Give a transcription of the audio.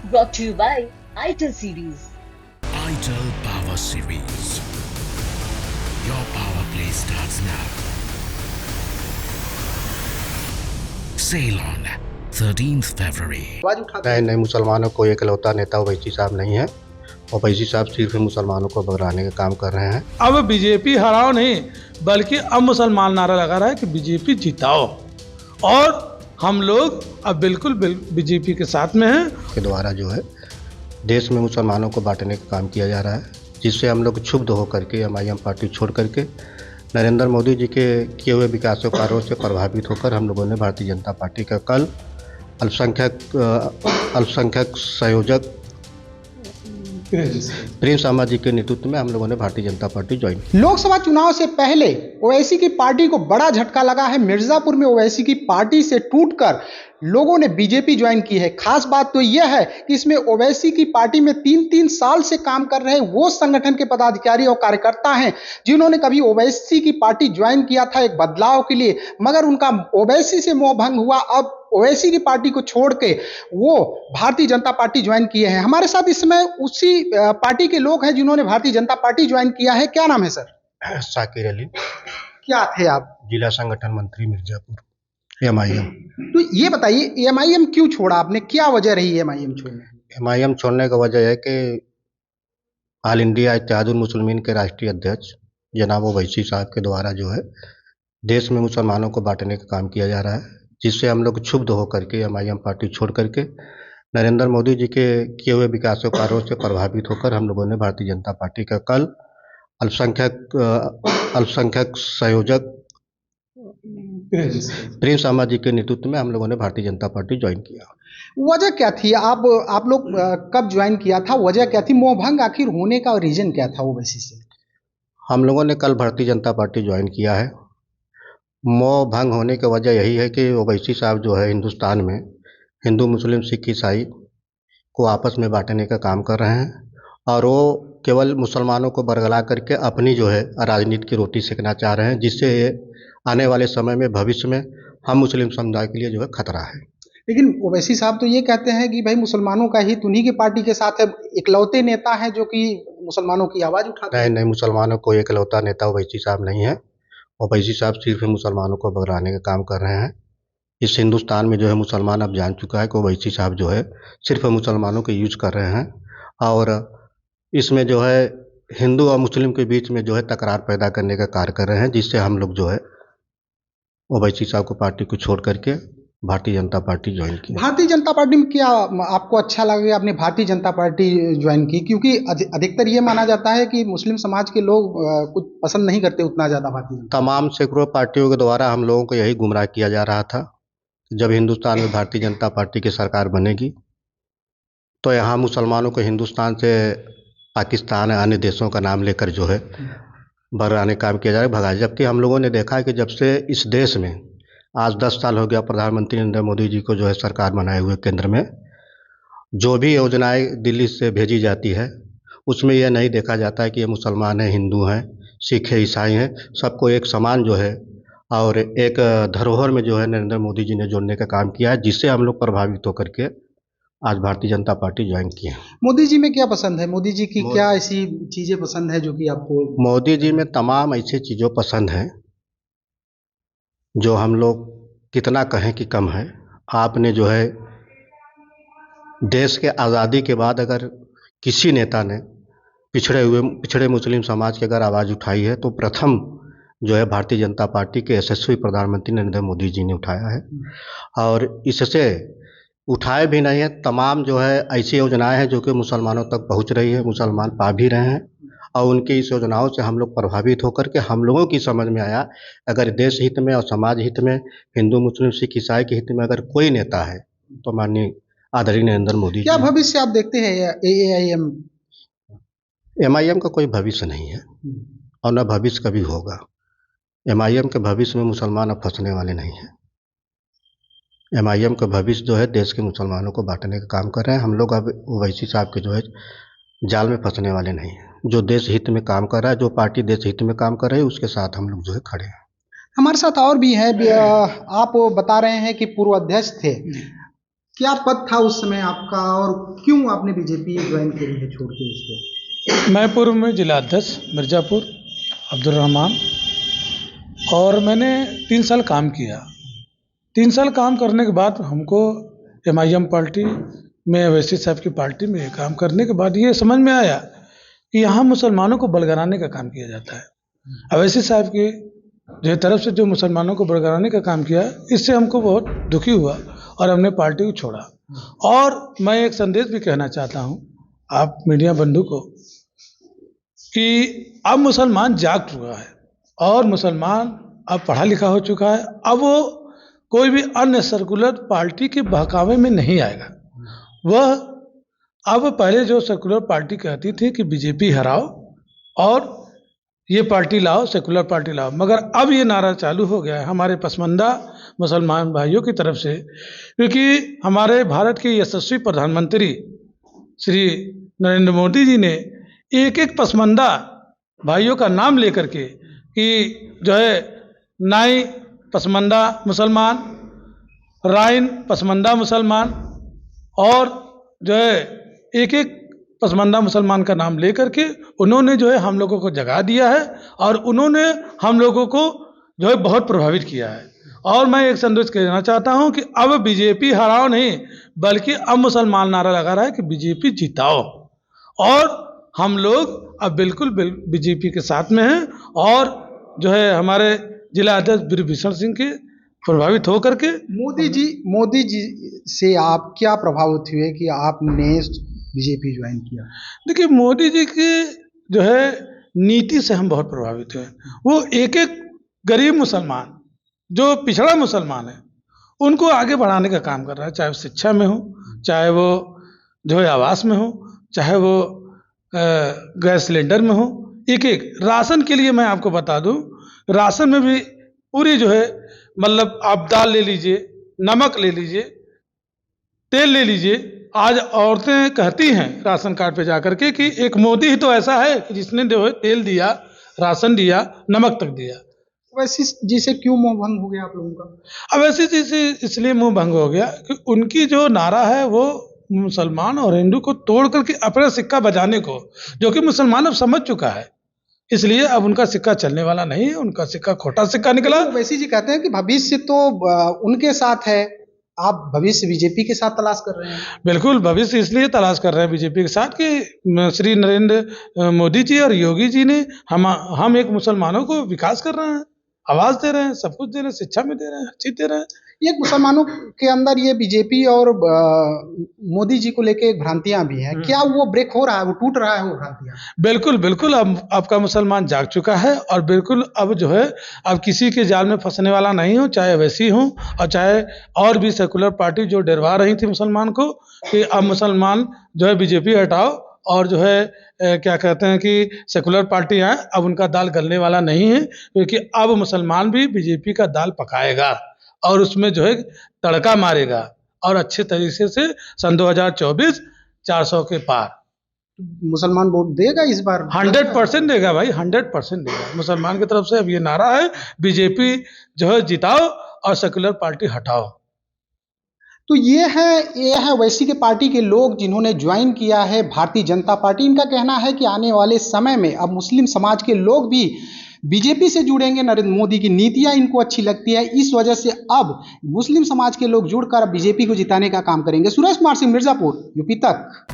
Brought to you by ITIL Series. ITIL Power Series. Your power play starts now. Sail on 13th February. नहीं, मुसलमानों को इकलौता नेता ओवैसी साहब नहीं है। ओवैसी साहब सिर्फ मुसलमानों को भगाने का काम कर रहे हैं। अब बीजेपी हराओ नहीं, बल्कि अब मुसलमान नारा लगा रहा है कि बीजेपी जिताओ, और हम लोग अब बिल्कुल बीजेपी के साथ में हैं। के द्वारा जो है देश में मुसलमानों को बांटने का काम किया जा रहा है, जिससे हम लोग क्षुब्ध होकर के MIM पार्टी छोड़ करके नरेंद्र मोदी जी के किए हुए विकास कार्यों से प्रभावित होकर हम लोगों ने भारतीय जनता पार्टी का कल अल्पसंख्यक संयोजक प्रिंस अहमद जी के नेतृत्व में हम लोगों ने भारतीय जनता पार्टी ज्वाइन की। लोकसभा चुनाव से पहले ओवैसी की पार्टी को बड़ा झटका लगा है। मिर्जापुर में ओवैसी की पार्टी से टूटकर लोगों ने बीजेपी ज्वाइन की है। खास बात तो यह है कि इसमें ओवैसी की पार्टी में 3-3 साल से काम कर रहे वो संगठन के पदाधिकारी और कार्यकर्ता हैं जिन्होंने कभी ओवैसी की पार्टी ज्वाइन किया था एक बदलाव के लिए, मगर उनका ओवैसी से मोह भंग हुआ। अब ओवैसी की पार्टी को छोड़ के वो भारतीय जनता पार्टी ज्वाइन किए हैं। हमारे साथ इस समय उसी पार्टी के लोग हैं जिन्होंने भारतीय जनता पार्टी ज्वाइन किया है। क्या नाम है सर? साकिर अली। क्या थे आप? जिला संगठन मंत्री मिर्जापुर, MIM। तो ये बताइए MIM क्यों छोड़ा आपने, क्या वजह रही MIM छोड़ने? MIM छोड़ने का वजह है कि ऑल इंडिया इत्तेहादुल मुस्लिमीन के राष्ट्रीय अध्यक्ष जनाब ओवैसी साहब के द्वारा जो है देश में मुसलमानों को बांटने का काम किया जा रहा है, जिससे हम लोग क्षुब्ध होकर के MIM पार्टी छोड़ करके नरेंद्र मोदी जी के किए हुए विकास कार्यों से प्रभावित होकर हम लोगों ने भारतीय जनता पार्टी का कल अल्पसंख्यक संयोजक प्रिंस अहमद जी के नेतृत्व में हम लोगों ने भारतीय जनता पार्टी ज्वाइन किया। वजह क्या थी? आप लोग कब ज्वाइन किया था? वजह क्या थी? मोह भंग आखिर होने का रीजन क्या था ओवैसी से? हम लोगों ने कल भारतीय जनता पार्टी ज्वाइन किया है। मोह भंग होने की वजह यही है कि ओवैसी साहब जो है हिंदुस्तान में हिंदू मुस्लिम सिख ईसाई को आपस में बांटने का काम कर रहे हैं, और वो केवल मुसलमानों को बरगला करके अपनी जो है राजनीति की रोटी सेकना चाह रहे हैं, जिससे आने वाले समय में भविष्य में हम मुस्लिम समुदाय के लिए जो है खतरा है। लेकिन ओवैसी साहब तो ये कहते हैं कि भाई मुसलमानों का हित उन्हीं की पार्टी के साथ है, इकलौते नेता है जो कि मुसलमानों की आवाज उठाते हैं। नहीं, मुसलमानों को इकलौता नेता ओवैसी साहब नहीं है। ओवैसी साहब सिर्फ मुसलमानों को भगाने का काम कर रहे हैं। इस हिंदुस्तान में जो है मुसलमान अब जान चुका है कि ओवैसी साहब जो है सिर्फ मुसलमानों को यूज कर रहे हैं, और इसमें जो है हिंदू और मुस्लिम के बीच में जो है तकरार पैदा करने का कार्य कर रहे हैं, जिससे हम लोग जो है ओवैसी साहब को पार्टी को छोड़ करके भारतीय जनता पार्टी ज्वाइन की। भारतीय जनता पार्टी में क्या आपको अच्छा लगा आपने भारतीय जनता पार्टी ज्वाइन की? क्योंकि अधिकतर ये माना जाता है कि मुस्लिम समाज के लोग कुछ पसंद नहीं करते उतना ज्यादा भारतीय जनता। तमाम सैकड़ों पार्टियों के द्वारा हम लोगों को यही गुमराह किया जा रहा था। जब हिंदुस्तान में भारतीय जनता पार्टी की सरकार बनेगी तो यहाँ मुसलमानों को हिंदुस्तान से पाकिस्तान अन्य देशों का नाम लेकर जो है भगाने काम किया जा रहा है, भगा। जबकि हम लोगों ने देखा है कि जब से इस देश में आज 10 साल हो गया प्रधानमंत्री नरेंद्र मोदी जी को जो है सरकार बनाए हुए, केंद्र में जो भी योजनाएं दिल्ली से भेजी जाती है उसमें यह नहीं देखा जाता है कि ये मुसलमान हैं, हिंदू हैं, सिख है, ईसाई हैं, सबको एक समान जो है और एक धरोहर में जो है नरेंद्र मोदी जी ने जोड़ने का काम किया है, जिससे हम लोग प्रभावित होकर के आज भारतीय जनता पार्टी ज्वाइन की है। मोदी जी में क्या पसंद है? मोदी जी की क्या ऐसी चीजें पसंद है जो कि आपको? मोदी जी में तमाम ऐसी चीज़ों पसंद हैं जो हम लोग कितना कहें कि कम है। आपने जो है देश के आज़ादी के बाद अगर किसी नेता ने पिछड़े मुस्लिम समाज की अगर आवाज़ उठाई है तो प्रथम जो है भारतीय जनता पार्टी के यशस्वी प्रधानमंत्री नरेंद्र मोदी जी ने उठाया है, और इससे उठाए भी नहीं है। तमाम जो है ऐसी योजनाएं हैं जो कि मुसलमानों तक पहुंच रही है, मुसलमान पा भी रहे हैं, और उनकी इस योजनाओं से हम लोग प्रभावित होकर के हम लोगों की समझ में आया अगर देश हित में और समाज हित में, हिंदू मुस्लिम सिख ईसाई के हित में अगर कोई नेता है तो माननीय आदरणीय नरेंद्र मोदी जी। क्या भविष्य आप देखते हैं MIM का? कोई भविष्य नहीं है और न भविष्य कभी होगा। MIM के भविष्य में मुसलमान अब फंसने वाले नहीं हैं। MIM का भविष्य जो है देश के मुसलमानों को बांटने का काम कर रहे हैं। हम लोग अब ओवैसी साहब के जो है जाल में फंसने वाले नहीं हैं। जो देश हित में काम कर रहा है, जो पार्टी देश हित में काम कर रही है, उसके साथ हम लोग जो है खड़े हैं। हमारे साथ और भी है। आप बता रहे हैं कि पूर्व अध्यक्ष थे, क्या पद था उस समय आपका और क्यों आपने बीजेपी ज्वाइन करी है छोड़ के इसको? मैं पूर्व में जिला अध्यक्ष मिर्ज़ापुर अब्दुल रहमान, और मैंने 3 साल काम किया। 3 साल काम करने के बाद हमको MIM पार्टी में, अवैसी साहब की पार्टी में काम करने के बाद ये समझ में आया कि यहाँ मुसलमानों को बलगराने का काम किया जाता है। अवैसी साहब की जो तरफ से जो मुसलमानों को बलगराने का काम किया, इससे हमको बहुत दुखी हुआ और हमने पार्टी को छोड़ा। और मैं एक संदेश भी कहना चाहता हूँ आप मीडिया बंधु को कि अब मुसलमान जाग चुका है और मुसलमान अब पढ़ा लिखा हो चुका है। अब वो कोई भी अन्य सर्कुलर पार्टी के बहकावे में नहीं आएगा। वह अब पहले जो सर्कुलर पार्टी कहती थी कि बीजेपी हराओ और ये पार्टी लाओ, सेकुलर पार्टी लाओ, मगर अब ये नारा चालू हो गया है हमारे पसमानदा मुसलमान भाइयों की तरफ से, क्योंकि हमारे भारत के यशस्वी प्रधानमंत्री श्री नरेंद्र मोदी जी ने एक एक पसमानदा भाइयों का नाम लेकर के कि जो है नाई पसमानदा मुसलमान, राइन पसमानदा मुसलमान, और जो है एक एक पसमानदा मुसलमान का नाम लेकर के उन्होंने जो है हम लोगों को जगा दिया है और उन्होंने हम लोगों को जो है बहुत प्रभावित किया है। और मैं एक संदेश कहना चाहता हूं कि अब बीजेपी हराओ नहीं, बल्कि अब मुसलमान नारा लगा रहा है कि बीजेपी जिताओ, और हम लोग अब बिल्कुल बीजेपी के साथ में हैं। और जो है हमारे जिला अध्यक्ष बिरभूषण सिंह के प्रभावित होकर के मोदी जी से आप क्या प्रभावित हुए कि आपने बीजेपी ज्वाइन किया? देखिए, मोदी जी की जो है नीति से हम बहुत प्रभावित हुए। वो एक एक गरीब मुसलमान, जो पिछड़ा मुसलमान है, उनको आगे बढ़ाने का काम कर रहा है, चाहे वो शिक्षा में हो, चाहे वो जो है आवास में हो, चाहे वो गैस सिलेंडर में हो। एक एक राशन के लिए मैं आपको बता दूं, राशन में भी पूरी जो है मतलब आप दाल ले लीजिए, नमक ले लीजिए, तेल ले लीजिए। आज औरतें कहती हैं राशन कार्ड पे जाकर के कि एक मोदी ही तो ऐसा है कि जिसने जो है तेल दिया, राशन दिया, नमक तक दिया। अवैसी जी से क्यों मुंह भंग हो गया आप लोगों का? अवैसी जी से इसलिए मुंह भंग हो गया कि उनकी जो नारा है वो मुसलमान और हिंदू को तोड़ करके अपना सिक्का बजाने को, जो कि मुसलमान अब समझ चुका है, इसलिए अब उनका सिक्का चलने वाला नहीं है, उनका सिक्का खोटा सिक्का निकला। अवैसी जी कहते हैं कि भविष्य तो उनके साथ है, आप भविष्य बीजेपी के साथ तलाश कर रहे हैं। बिल्कुल, भविष्य इसलिए तलाश कर रहे हैं बीजेपी के साथ कि श्री नरेंद्र मोदी जी और योगी जी ने हम एक मुसलमानों को विकास कर रहे हैं, आवाज दे रहे हैं, सब कुछ दे रहे हैं, शिक्षा में दे रहे हैं, हर चीज दे रहे हैं। ये मुसलमानों के अंदर ये बीजेपी और मोदी जी को लेके एक भ्रांतियां भी हैं, क्या वो ब्रेक हो रहा है, वो टूट रहा है वो भ्रांतियां? बिल्कुल बिल्कुल, अब आपका मुसलमान जाग चुका है और बिल्कुल अब जो है अब किसी के जाल में फंसने वाला नहीं हो, चाहे वैसी हो और चाहे और भी सेकुलर पार्टी जो डरवा रही थी मुसलमान को कि अब मुसलमान जो है बीजेपी हटाओ और जो है क्या कहते हैं कि सेकुलर पार्टी आए, अब उनका दाल गलने वाला नहीं है, क्योंकि अब मुसलमान भी बीजेपी का दाल पकाएगा और उसमें जो है तड़का मारेगा और अच्छे तरीके से सन 2024 400 के पार मुसलमान वोट देगा इस बार। 100% देगा भाई, 100% देगा। मुसलमान की तरफ से अब ये नारा है बीजेपी जो है जिताओ और सेकुलर पार्टी हटाओ। तो ये है ओवैसी के पार्टी के लोग जिन्होंने ज्वाइन किया है भारतीय जनता पार्टी। इनका कहना है कि आने वाले समय में अब मुस्लिम समाज के लोग भी बीजेपी से जुड़ेंगे, नरेंद्र मोदी की नीतियां इनको अच्छी लगती है, इस वजह से अब मुस्लिम समाज के लोग जुड़कर बीजेपी को जिताने का काम करेंगे। सुरेश कुमार सिंह, मिर्जापुर, यूपी तक।